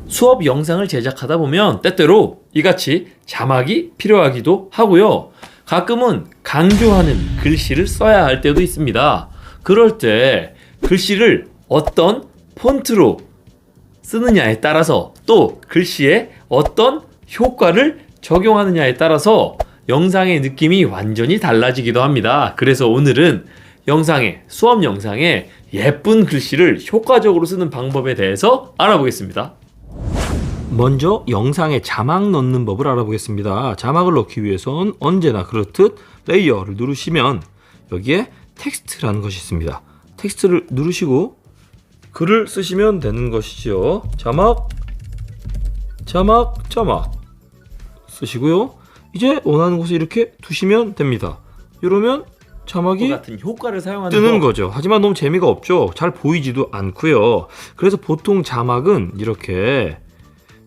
수업 영상을 제작하다 보면 때때로 이같이 자막이 필요하기도 하고요. 가끔은 강조하는 글씨를 써야 할 때도 있습니다. 그럴 때 글씨를 어떤 폰트로 쓰느냐에 따라서 또 글씨에 어떤 효과를 적용하느냐에 따라서 영상의 느낌이 완전히 달라지기도 합니다. 그래서 오늘은 수업 영상에 예쁜 글씨를 효과적으로 쓰는 방법에 대해서 알아보겠습니다. 먼저 영상에 자막 넣는 법을 알아보겠습니다. 자막을 넣기 위해선 언제나 그렇듯 레이어를 누르시면 여기에 텍스트라는 것이 있습니다. 텍스트를 누르시고 글을 쓰시면 되는 것이죠. 자막 쓰시고요. 이제 원하는 곳에 이렇게 두시면 됩니다. 이러면 자막이 같은 효과를 사용하는 뜨는 거죠. 하지만 너무 재미가 없죠. 잘 보이지도 않고요. 그래서 보통 자막은 이렇게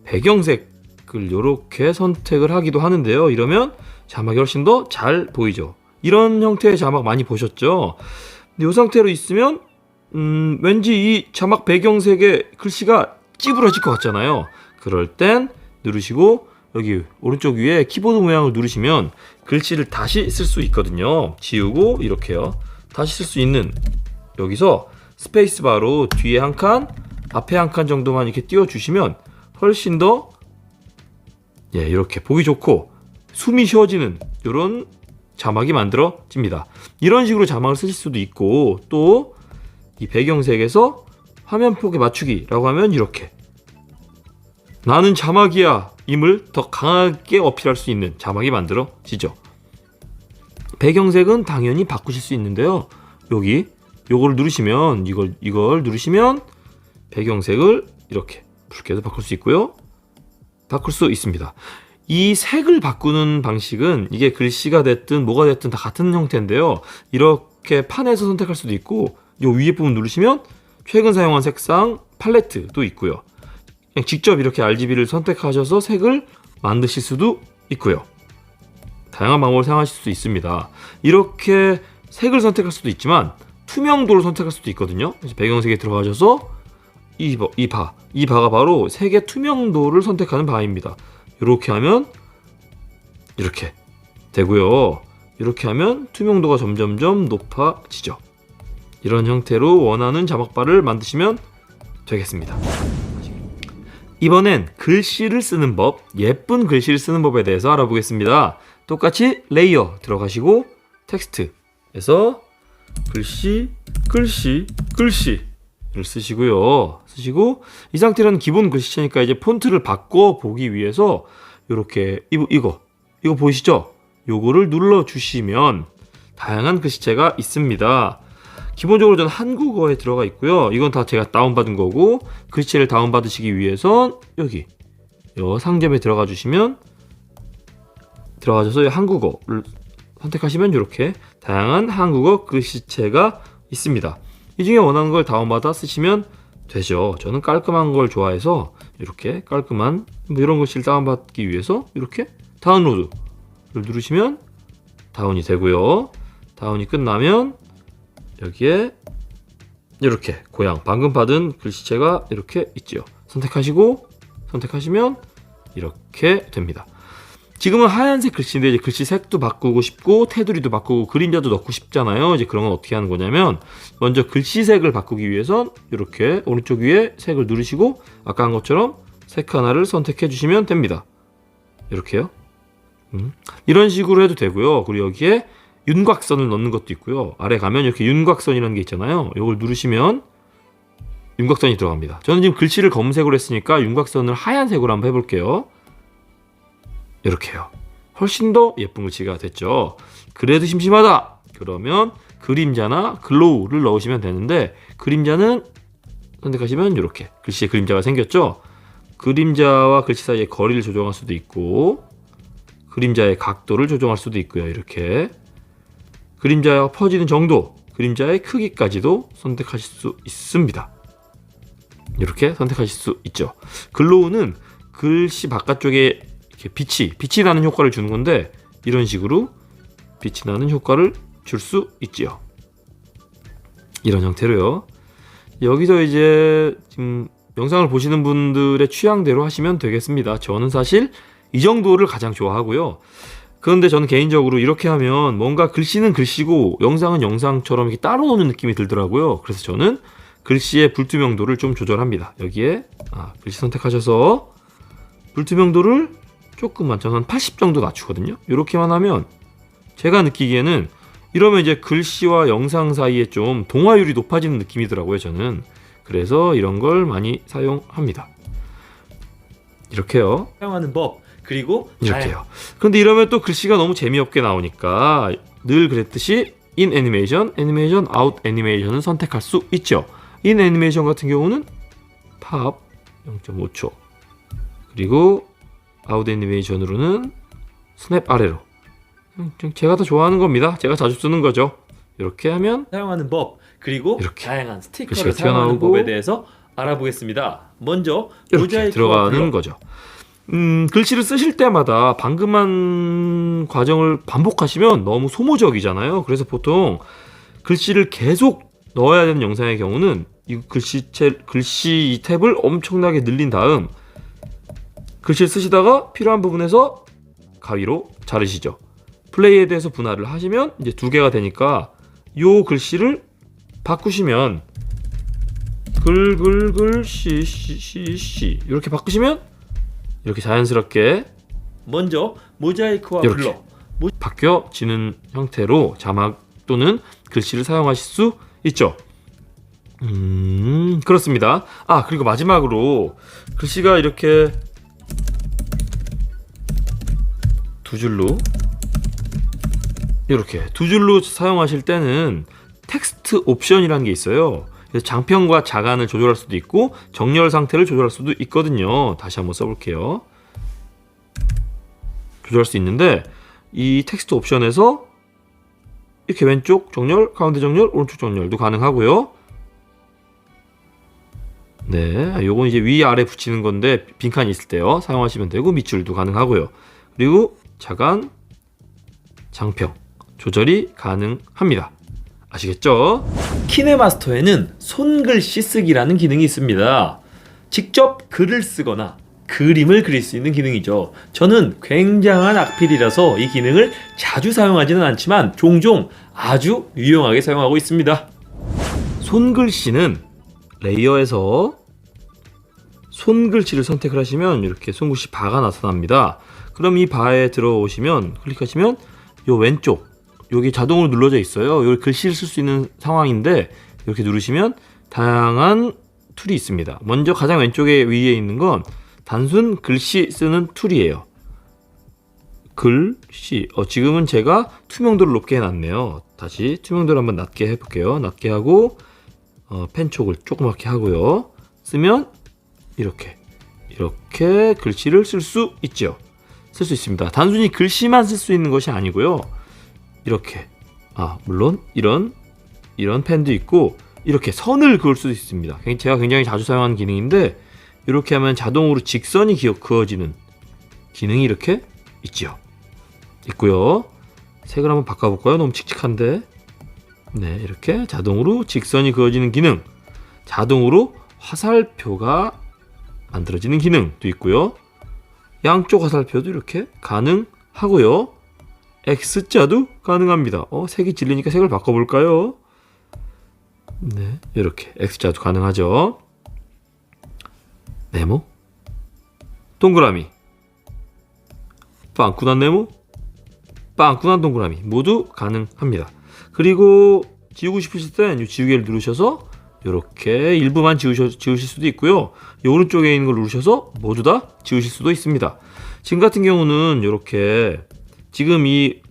배경색을 이렇게 선택을 하기도 하는데요. 이러면 자막이 훨씬 더 잘 보이죠. 이런 형태의 자막 많이 보셨죠? 근데 이 상태로 있으면 왠지 이 자막 배경색의 글씨가 찌부러질 것 같잖아요. 그럴 땐 누르시고 여기 오른쪽 위에 키보드 모양을 누르시면 글씨를 다시 쓸 수 있거든요. 지우고 이렇게요. 다시 쓸 수 있는 여기서 스페이스바로 뒤에 한 칸, 앞에 한 칸 정도만 이렇게 띄워주시면 훨씬 더 이렇게 보기 좋고 숨이 쉬어지는 이런 자막이 만들어집니다. 이런 식으로 자막을 쓰실 수도 있고 또 이 배경색에서 화면 폭에 맞추기라고 하면 이렇게 나는 자막이야 임을 더 강하게 어필할 수 있는 자막이 만들어지죠. 배경색은 당연히 바꾸실 수 있는데요. 요걸 누르시면 이걸 누르시면 배경색을 이렇게 붉게도 바꿀 수 있고요. 바꿀 수 있습니다. 이 색을 바꾸는 방식은 이게 글씨가 됐든 뭐가 됐든 다 같은 형태인데요. 이렇게 판에서 선택할 수도 있고 요 위에 부분 누르시면 최근 사용한 색상 팔레트도 있고요. 그냥 직접 이렇게 RGB를 선택하셔서 색을 만드실 수도 있고요. 다양한 방법을 사용하실 수 있습니다. 이렇게 색을 선택할 수도 있지만 투명도를 선택할 수도 있거든요. 그래서 배경색에 들어가셔서 이 바가 바로 색의 투명도를 선택하는 바입니다. 이렇게 하면 이렇게 되고요. 이렇게 하면 투명도가 점점점 높아지죠. 이런 형태로 원하는 자막바를 만드시면 되겠습니다. 이번엔 글씨를 쓰는 법, 예쁜 글씨를 쓰는 법에 대해서 알아보겠습니다. 똑같이 레이어 들어가시고 텍스트에서 글씨를 쓰시고 이 상태로는 기본 글씨체니까 이제 폰트를 바꿔 보기 위해서 이렇게 이거 보이시죠? 요거를 눌러 주시면 다양한 글씨체가 있습니다. 기본적으로 저는 한국어에 들어가 있고요. 이건 다 제가 다운받은 거고 글씨체를 다운받으시기 위해선 여기 요 상점에 들어가 주시면 들어가셔서 한국어를 선택하시면 이렇게 다양한 한국어 글씨체가 있습니다. 이 중에 원하는 걸 다운받아 쓰시면 되죠. 저는 깔끔한 걸 좋아해서 이렇게 깔끔한 이런 글씨를 다운받기 위해서 이렇게 다운로드를 누르시면 다운이 되고요. 다운이 끝나면 여기에 이렇게 방금 받은 글씨체가 이렇게 있죠. 선택하시면 이렇게 됩니다. 지금은 하얀색 글씨인데 이제 글씨 색도 바꾸고 싶고 테두리도 바꾸고 그림자도 넣고 싶잖아요. 이제 그런 건 어떻게 하는 거냐면 먼저 글씨색을 바꾸기 위해선 이렇게 오른쪽 위에 색을 누르시고 아까 한 것처럼 색 하나를 선택해 주시면 됩니다. 이렇게요. 이런 식으로 해도 되고요. 그리고 여기에 윤곽선을 넣는 것도 있고요. 아래 가면 이렇게 윤곽선이라는 게 있잖아요. 이걸 누르시면 윤곽선이 들어갑니다. 저는 지금 글씨를 검은색으로 했으니까 윤곽선을 하얀색으로 한번 해볼게요. 이렇게요. 훨씬 더 예쁜 글씨가 됐죠. 그래도 심심하다 그러면 그림자나 글로우를 넣으시면 되는데 그림자는 선택하시면 이렇게 글씨에 그림자가 생겼죠. 그림자와 글씨 사이의 거리를 조정할 수도 있고 그림자의 각도를 조정할 수도 있고요. 이렇게 그림자가 퍼지는 정도, 그림자의 크기까지도 선택하실 수 있습니다. 이렇게 선택하실 수 있죠. 글로우는 글씨 바깥쪽에 이렇게 빛이 나는 효과를 주는 건데 이런 식으로 빛이 나는 효과를 줄 수 있지요. 이런 형태로요. 여기서 이제 지금 영상을 보시는 분들의 취향대로 하시면 되겠습니다. 저는 사실 이 정도를 가장 좋아하고요. 그런데 저는 개인적으로 이렇게 하면 뭔가 글씨는 글씨고 영상은 영상처럼 이렇게 따로 노는 느낌이 들더라고요. 그래서 저는 글씨의 불투명도를 좀 조절합니다. 여기에 글씨 선택하셔서 불투명도를 조금만, 저는 80 정도 낮추거든요. 이렇게만 하면 제가 느끼기에는 이러면 이제 글씨와 영상 사이에 좀 동화율이 높아지는 느낌이더라고요, 저는. 그래서 이런 걸 많이 사용합니다. 이렇게요. 사용하는 법, 그리고 이렇게요. 그런데 이러면 또 글씨가 너무 재미없게 나오니까 늘 그랬듯이 in 애니메이션, 애니메이션, out 애니메이션을 선택할 수 있죠. in 애니메이션 같은 경우는 팝 0.5초, 그리고 out 애니메이션으로는 스냅 아래로. 제가 더 좋아하는 겁니다. 제가 자주 쓰는 거죠. 이렇게 하면 사용하는 법, 그리고 이렇게 다양한 스티커를 글씨가 사용하는 튀어나오고 법에 대해서 알아보겠습니다. 먼저 이렇게 모자이크와 들어가는 블러. 거죠. 글씨를 쓰실 때마다 방금 한 과정을 반복하시면 너무 소모적이잖아요. 그래서 보통 글씨를 계속 넣어야 되는 영상의 경우는 이 글씨 이 탭을 엄청나게 늘린 다음 글씨를 쓰시다가 필요한 부분에서 가위로 자르시죠. 플레이에 대해서 분할을 하시면 이제 두 개가 되니까 요 글씨를 바꾸시면 글씨 이렇게 바꾸시면 이렇게 자연스럽게 먼저 모자이크와 이렇게 블러. 바뀌어지는 형태로 자막 또는 글씨를 사용하실 수 있죠. 그렇습니다. 그리고 마지막으로 글씨가 이렇게 두 줄로 사용하실 때는 텍스트 옵션이라는 게 있어요. 그래서 장편과 자간을 조절할 수도 있고 정렬 상태를 조절할 수도 있거든요. 다시 한번 써볼게요. 조절할 수 있는데 이 텍스트 옵션에서 이렇게 왼쪽 정렬, 가운데 정렬, 오른쪽 정렬도 가능하고요. 네, 요건 이제 위아래 붙이는 건데 빈칸이 있을 때요 사용하시면 되고, 밑줄도 가능하고요. 그리고 자간, 장평 조절이 가능합니다. 아시겠죠? 키네마스터에는 손글씨 쓰기라는 기능이 있습니다. 직접 글을 쓰거나 그림을 그릴 수 있는 기능이죠. 저는 굉장한 악필이라서 이 기능을 자주 사용하지는 않지만 종종 아주 유용하게 사용하고 있습니다. 손글씨는 레이어에서 손글씨를 선택을 하시면 이렇게 손글씨 바가 나타납니다. 그럼 이 바에 들어오시면 클릭하시면 요 왼쪽 여기 자동으로 눌러져 있어요. 여기 글씨를 쓸 수 있는 상황인데 이렇게 누르시면 다양한 툴이 있습니다. 먼저 가장 왼쪽에 위에 있는 건 단순 글씨 쓰는 툴이에요. 글씨. 지금은 제가 투명도를 높게 해놨네요. 다시 투명도를 한번 낮게 해볼게요. 낮게 하고 펜촉을 조그맣게 하고요. 쓰면 이렇게 글씨를 쓸 수 있죠. 쓸 수 있습니다. 단순히 글씨만 쓸 수 있는 것이 아니고요. 이렇게 물론 이런 펜도 있고 이렇게 선을 그을 수도 있습니다. 제가 굉장히 자주 사용하는 기능인데 이렇게 하면 자동으로 직선이 그어지는 기능이 이렇게 있고요. 색을 한번 바꿔볼까요? 너무 칙칙한데. 네, 이렇게 자동으로 직선이 그어지는 기능, 자동으로 화살표가 만들어지는 기능도 있고요. 양쪽 화살표도 이렇게 가능하고요. X자도 가능합니다. 색이 질리니까 색을 바꿔볼까요? 네, 이렇게 X자도 가능하죠. 네모, 동그라미, 빵꾸난 네모, 빵꾸난 동그라미 모두 가능합니다. 그리고 지우고 싶으실 땐 이 지우개를 누르셔서 이렇게 일부만 지우실 수도 있고요. 이 오른쪽에 있는 걸 누르셔서 모두 다 지우실 수도 있습니다. 지금 같은 경우는 이렇게 지금 이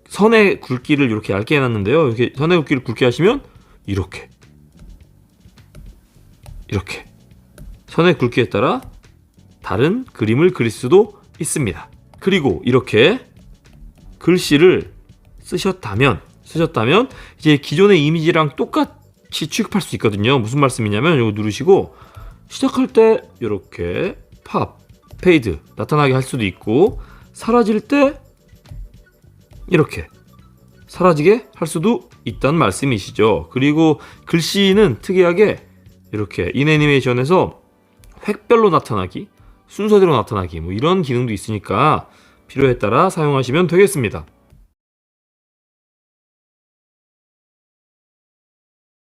선의 굵기를 이렇게 얇게 해놨는데요. 이렇게 선의 굵기를 굵게 하시면 이렇게 선의 굵기에 따라 다른 그림을 그릴 수도 있습니다. 그리고 이렇게 글씨를 쓰셨다면 이제 기존의 이미지랑 똑같이 취급할 수 있거든요. 무슨 말씀이냐면 이거 누르시고 시작할 때 이렇게 팝, 페이드 나타나게 할 수도 있고 사라질 때 이렇게 사라지게 할 수도 있다는 말씀이시죠. 그리고 글씨는 특이하게 이렇게 인애니메이션에서 획별로 나타나기, 순서대로 나타나기 뭐 이런 기능도 있으니까 필요에 따라 사용하시면 되겠습니다.